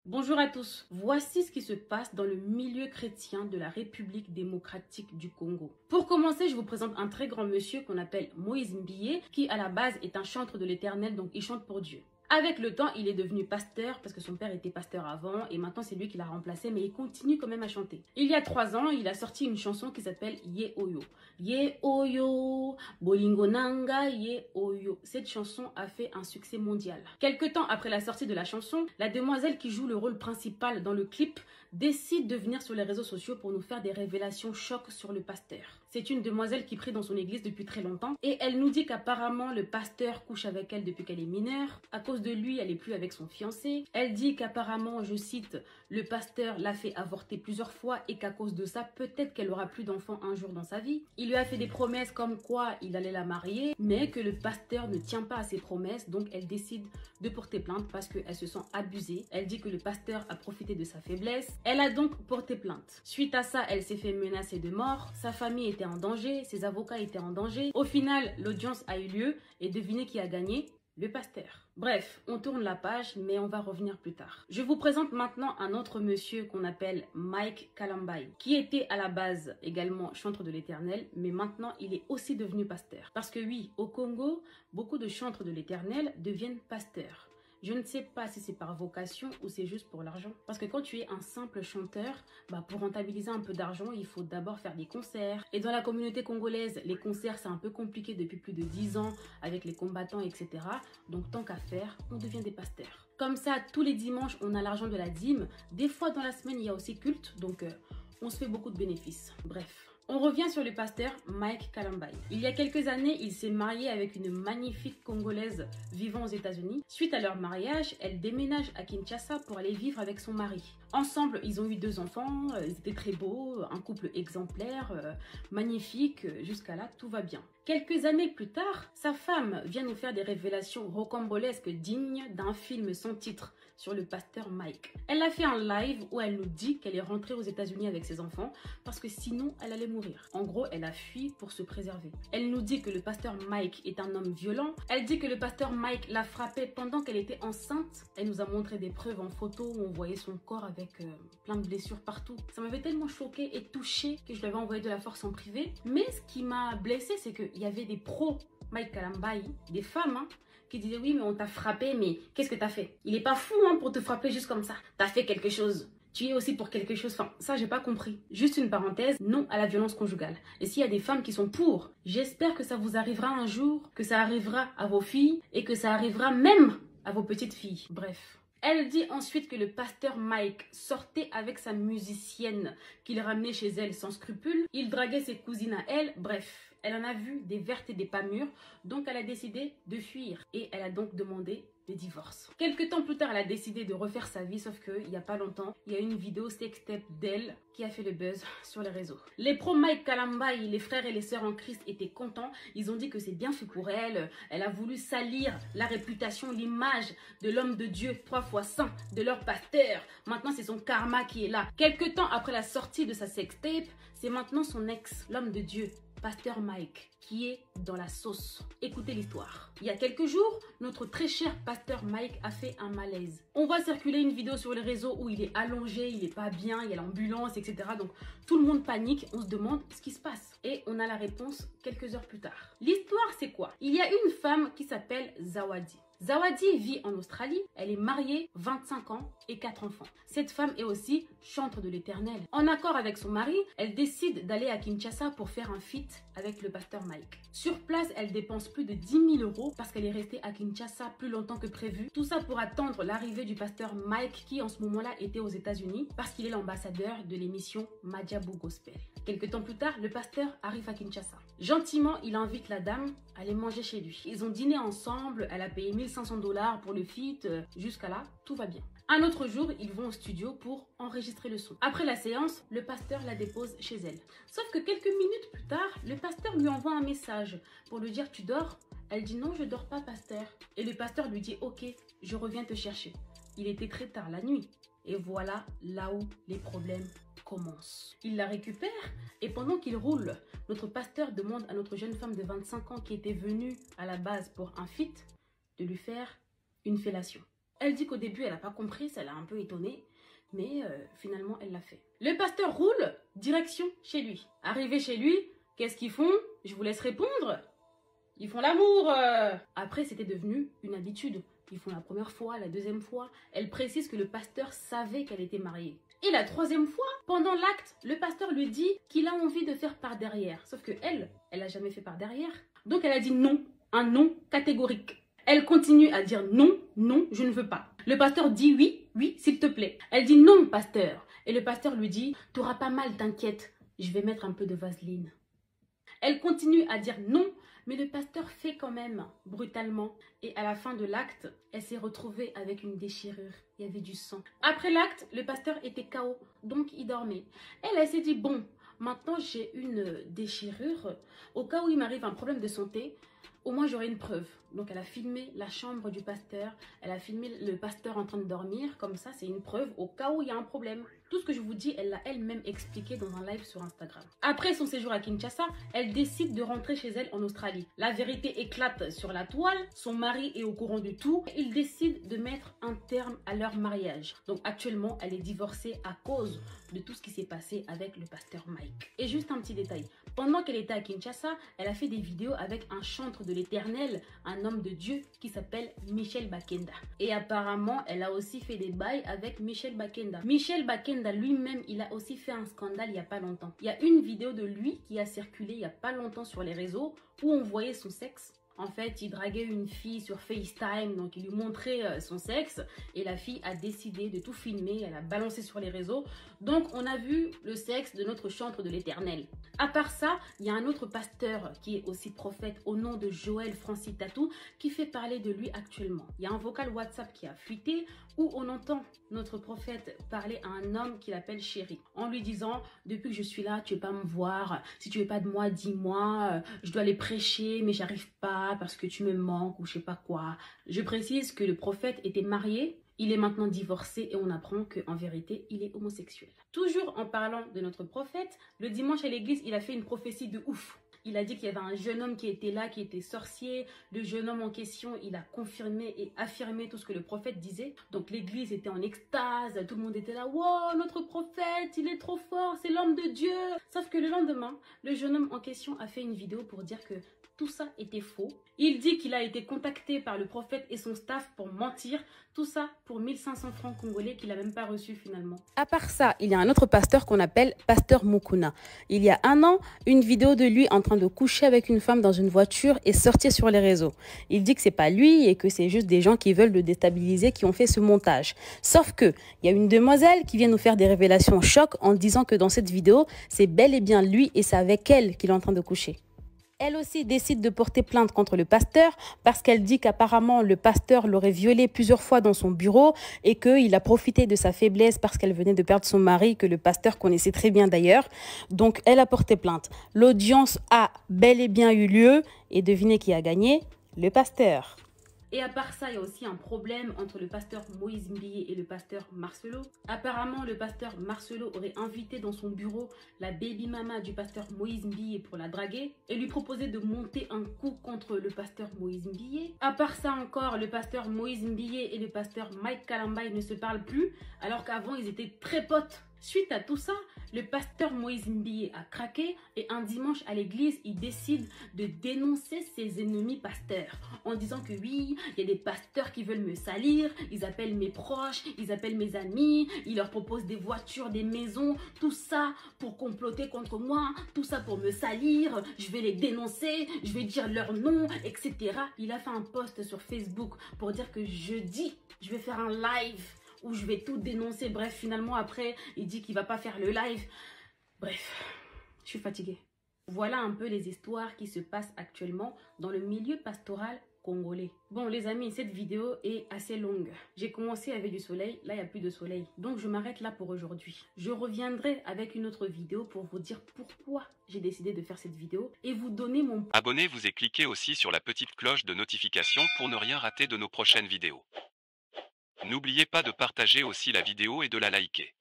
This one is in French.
Bonjour à tous, voici ce qui se passe dans le milieu chrétien de la République démocratique du Congo. Pour commencer, je vous présente un très grand monsieur qu'on appelle Moïse Mbiye, qui à la base est un chantre de l'Éternel, donc il chante pour Dieu. Avec le temps, il est devenu pasteur parce que son père était pasteur avant et maintenant c'est lui qui l'a remplacé, mais il continue quand même à chanter. Il y a 3 ans, il a sorti une chanson qui s'appelle Ye Oyo. Ye Oyo, Bolingo Nanga, Ye Oyo. Cette chanson a fait un succès mondial. Quelque temps après la sortie de la chanson, la demoiselle qui joue le rôle principal dans le clip décide de venir sur les réseaux sociaux pour nous faire des révélations chocs sur le pasteur. C'est une demoiselle qui prie dans son église depuis très longtemps et elle nous dit qu'apparemment le pasteur couche avec elle depuis qu'elle est mineure. À cause de lui, elle n'est plus avec son fiancé. Elle dit qu'apparemment, je cite, le pasteur l'a fait avorter plusieurs fois et qu'à cause de ça, peut-être qu'elle aura plus d'enfants un jour dans sa vie. Il lui a fait des promesses comme quoi il allait la marier, mais que le pasteur ne tient pas à ses promesses, donc elle décide de porter plainte parce qu'elle se sent abusée. Elle dit que le pasteur a profité de sa faiblesse. Elle a donc porté plainte. Suite à ça, elle s'est fait menacer de mort. Sa famille était en danger, ses avocats étaient en danger. Au final, l'audience a eu lieu et devinez qui a gagné? Le pasteur. Bref, on tourne la page, mais on va revenir plus tard. Je vous présente maintenant un autre monsieur qu'on appelle Mike Kalambai, qui était à la base également chantre de l'Éternel, mais maintenant il est aussi devenu pasteur. Parce que oui, au Congo, beaucoup de chantres de l'Éternel deviennent pasteurs. Je ne sais pas si c'est par vocation ou c'est juste pour l'argent. Parce que quand tu es un simple chanteur, pour rentabiliser un peu d'argent, il faut d'abord faire des concerts. Et dans la communauté congolaise, les concerts, c'est un peu compliqué depuis plus de 10 ans avec les combattants, etc. Donc tant qu'à faire, on devient des pasteurs. Comme ça, tous les dimanches, on a l'argent de la dîme. Des fois, dans la semaine, il y a aussi culte. Donc, on se fait beaucoup de bénéfices. Bref. On revient sur le pasteur Mike Kalambai. Il y a quelques années, il s'est marié avec une magnifique Congolaise vivant aux États-Unis. Suite à leur mariage, elle déménage à Kinshasa pour aller vivre avec son mari. Ensemble, ils ont eu 2 enfants, ils étaient très beaux, un couple exemplaire, magnifique, jusqu'à là, tout va bien. Quelques années plus tard, sa femme vient nous faire des révélations rocambolesques dignes d'un film sans titre sur le pasteur Mike. Elle a fait un live où elle nous dit qu'elle est rentrée aux États-Unis avec ses enfants parce que sinon elle allait mourir. En gros, elle a fui pour se préserver. Elle nous dit que le pasteur Mike est un homme violent. Elle dit que le pasteur Mike l'a frappée pendant qu'elle était enceinte. Elle nous a montré des preuves en photo où on voyait son corps avec plein de blessures partout. Ça m'avait tellement choquée et touchée que je lui avais envoyé de la force en privé. Mais ce qui m'a blessée, c'est qu'il y avait des pros Mike Kalambai, des femmes, qui disaient oui mais on t'a frappé, mais qu'est-ce que t'as fait? Il est pas fou pour te frapper juste comme ça. T'as fait quelque chose. Tu es aussi pour quelque chose. Enfin, ça j'ai pas compris. Juste une parenthèse, non à la violence conjugale. Et s'il y a des femmes qui sont pour, j'espère que ça vous arrivera un jour, que ça arrivera à vos filles et que ça arrivera même à vos petites filles. Bref. Elle dit ensuite que le pasteur Mike sortait avec sa musicienne qu'il ramenait chez elle sans scrupule. Il draguait ses cousines à elle. Bref, elle en a vu des vertes et des pas mûres. Donc elle a décidé de fuir. Et elle a donc demandé le divorce. Quelques temps plus tard, elle a décidé de refaire sa vie. Sauf qu'il n'y a pas longtemps, il y a une vidéo sextape d'elle qui a fait le buzz sur les réseaux. Les pros Mike Kalambai, les frères et les sœurs en Christ étaient contents. Ils ont dit que c'est bien fait pour elle. Elle a voulu salir la réputation, l'image de l'homme de Dieu 3 fois saint, de leur pasteur. Maintenant, c'est son karma qui est là. Quelques temps après la sortie de sa sextape, c'est maintenant son ex, l'homme de Dieu, pasteur Mike, qui est dans la sauce. Écoutez l'histoire. Il y a quelques jours, notre très cher pasteur Mike a fait un malaise. On voit circuler une vidéo sur les réseaux où il est allongé, il est pas bien, il y a l'ambulance, etc. Donc tout le monde panique, on se demande ce qui se passe. Et on a la réponse quelques heures plus tard. L'histoire c'est quoi? Il y a une femme qui s'appelle Zawadi. Zawadi vit en Australie, elle est mariée, 25 ans et 4 enfants. Cette femme est aussi chantre de l'Éternel. En accord avec son mari, elle décide d'aller à Kinshasa pour faire un feat avec le pasteur Mike. Sur place, elle dépense plus de 10 000 € parce qu'elle est restée à Kinshasa plus longtemps que prévu. Tout ça pour attendre l'arrivée du pasteur Mike qui en ce moment-là était aux États-Unis parce qu'il est l'ambassadeur de l'émission Madjabou Gospel. Quelques temps plus tard, le pasteur arrive à Kinshasa. Gentiment, il invite la dame à aller manger chez lui. Ils ont dîné ensemble, elle a payé 1 500 $ pour le feat. Jusqu'à là, tout va bien. Un autre jour, ils vont au studio pour enregistrer le son. Après la séance, le pasteur la dépose chez elle. Sauf que quelques minutes plus tard, le pasteur lui envoie un message pour lui dire « Tu dors ?» Elle dit « Non, je dors pas, pasteur. » Et le pasteur lui dit « Ok, je reviens te chercher. » Il était très tard la nuit. Et voilà là où les problèmes commencent. Il la récupère et pendant qu'il roule, notre pasteur demande à notre jeune femme de 25 ans qui était venue à la base pour un feat de lui faire une fellation. Elle dit qu'au début, elle n'a pas compris, ça l'a un peu étonnée. Mais finalement, elle l'a fait. Le pasteur roule, direction chez lui. Arrivé chez lui, qu'est-ce qu'ils font? Je vous laisse répondre. Ils font l'amour. Après, c'était devenu une habitude. Ils font la première fois, la deuxième fois. Elle précise que le pasteur savait qu'elle était mariée. Et la troisième fois, pendant l'acte, le pasteur lui dit qu'il a envie de faire par derrière. Sauf que elle n'a jamais fait par derrière. Donc elle a dit non, un non catégorique. Elle continue à dire non, non, je ne veux pas. Le pasteur dit oui, oui, s'il te plaît. Elle dit non, pasteur. Et le pasteur lui dit, t'auras pas mal, t'inquiète, je vais mettre un peu de vaseline. Elle continue à dire non, mais le pasteur fait quand même, brutalement. Et à la fin de l'acte, elle s'est retrouvée avec une déchirure. Il y avait du sang. Après l'acte, le pasteur était KO, donc il dormait. Elle s'est dit, bon, maintenant j'ai une déchirure. Au cas où il m'arrive un problème de santé, au moins j'aurai une preuve. Donc elle a filmé la chambre du pasteur, elle a filmé le pasteur en train de dormir, comme ça c'est une preuve au cas où il y a un problème. Tout ce que je vous dis, elle l'a elle-même expliqué dans un live sur Instagram. Après son séjour à Kinshasa, elle décide de rentrer chez elle en Australie. La vérité éclate sur la toile, son mari est au courant de tout. Ils décident de mettre un terme à leur mariage. Donc actuellement, elle est divorcée à cause de tout ce qui s'est passé avec le pasteur Mike. Et juste un petit détail, pendant qu'elle était à Kinshasa, elle a fait des vidéos avec un chantre de l'Éternel, un homme de Dieu qui s'appelle Michel Bakenda. Et apparemment, elle a aussi fait des bails avec Michel Bakenda. Michel Bakenda lui-même, il a aussi fait un scandale il n'y a pas longtemps. Il y a une vidéo de lui qui a circulé il n'y a pas longtemps sur les réseaux où on voyait son sexe. En fait, il draguait une fille sur FaceTime, donc il lui montrait son sexe. Et la fille a décidé de tout filmer, elle a balancé sur les réseaux. Donc, on a vu le sexe de notre chantre de l'Éternel. À part ça, il y a un autre pasteur qui est aussi prophète au nom de Joël Francis Tatou qui fait parler de lui actuellement. Il y a un vocal WhatsApp qui a fuité où on entend notre prophète parler à un homme qu'il appelle chéri en lui disant « Depuis que je suis là, tu ne veux pas me voir. Si tu veux pas de moi, dis-moi. Je dois aller prêcher, mais j'arrive pas parce que tu me manques ou je sais pas quoi. » Je précise que le prophète était marié. Il est maintenant divorcé et on apprend qu'en vérité, il est homosexuel. Toujours en parlant de notre prophète, le dimanche à l'église, il a fait une prophétie de ouf. Il a dit qu'il y avait un jeune homme qui était là, qui était sorcier. Le jeune homme en question, il a confirmé et affirmé tout ce que le prophète disait. Donc l'église était en extase, tout le monde était là. « Wow, notre prophète, il est trop fort, c'est l'homme de Dieu !» Sauf que le lendemain, le jeune homme en question a fait une vidéo pour dire que tout ça était faux. Il dit qu'il a été contacté par le prophète et son staff pour mentir. Tout ça pour 1500 francs congolais qu'il n'a même pas reçu finalement. À part ça, il y a un autre pasteur qu'on appelle Pasteur Mukuna. Il y a un an, une vidéo de lui en train de coucher avec une femme dans une voiture est sortie sur les réseaux. Il dit que c'est pas lui et que c'est juste des gens qui veulent le déstabiliser qui ont fait ce montage. Sauf que il y a une demoiselle qui vient nous faire des révélations choc en disant que dans cette vidéo, c'est bel et bien lui et c'est avec elle qu'il est en train de coucher. Elle aussi décide de porter plainte contre le pasteur parce qu'elle dit qu'apparemment le pasteur l'aurait violée plusieurs fois dans son bureau et qu'il a profité de sa faiblesse parce qu'elle venait de perdre son mari, que le pasteur connaissait très bien d'ailleurs. Donc elle a porté plainte. L'audience a bel et bien eu lieu et devinez qui a gagné? Le pasteur. Et à part ça, il y a aussi un problème entre le pasteur Moïse Mbiye et le pasteur Marcelo. Apparemment, le pasteur Marcelo aurait invité dans son bureau la baby mama du pasteur Moïse Mbiye pour la draguer et lui proposer de monter un coup contre le pasteur Moïse Mbiye. À part ça encore, le pasteur Moïse Mbiye et le pasteur Mike Kalambay ne se parlent plus alors qu'avant ils étaient très potes. Suite à tout ça, le pasteur Moïse Mbiye a craqué et un dimanche à l'église, il décide de dénoncer ses ennemis pasteurs en disant que oui, il y a des pasteurs qui veulent me salir, ils appellent mes proches, ils appellent mes amis, ils leur proposent des voitures, des maisons, tout ça pour comploter contre moi, tout ça pour me salir, je vais les dénoncer, je vais dire leur nom, etc. Il a fait un post sur Facebook pour dire que jeudi, je vais faire un live où je vais tout dénoncer. Bref, finalement, après, il dit qu'il va pas faire le live. Bref, je suis fatiguée. Voilà un peu les histoires qui se passent actuellement dans le milieu pastoral congolais. Bon, les amis, cette vidéo est assez longue. J'ai commencé avec du soleil, là, il n'y a plus de soleil. Donc, je m'arrête là pour aujourd'hui. Je reviendrai avec une autre vidéo pour vous dire pourquoi j'ai décidé de faire cette vidéo et vous donner mon... Abonnez-vous et cliquez aussi sur la petite cloche de notification pour ne rien rater de nos prochaines vidéos. N'oubliez pas de partager aussi la vidéo et de la liker.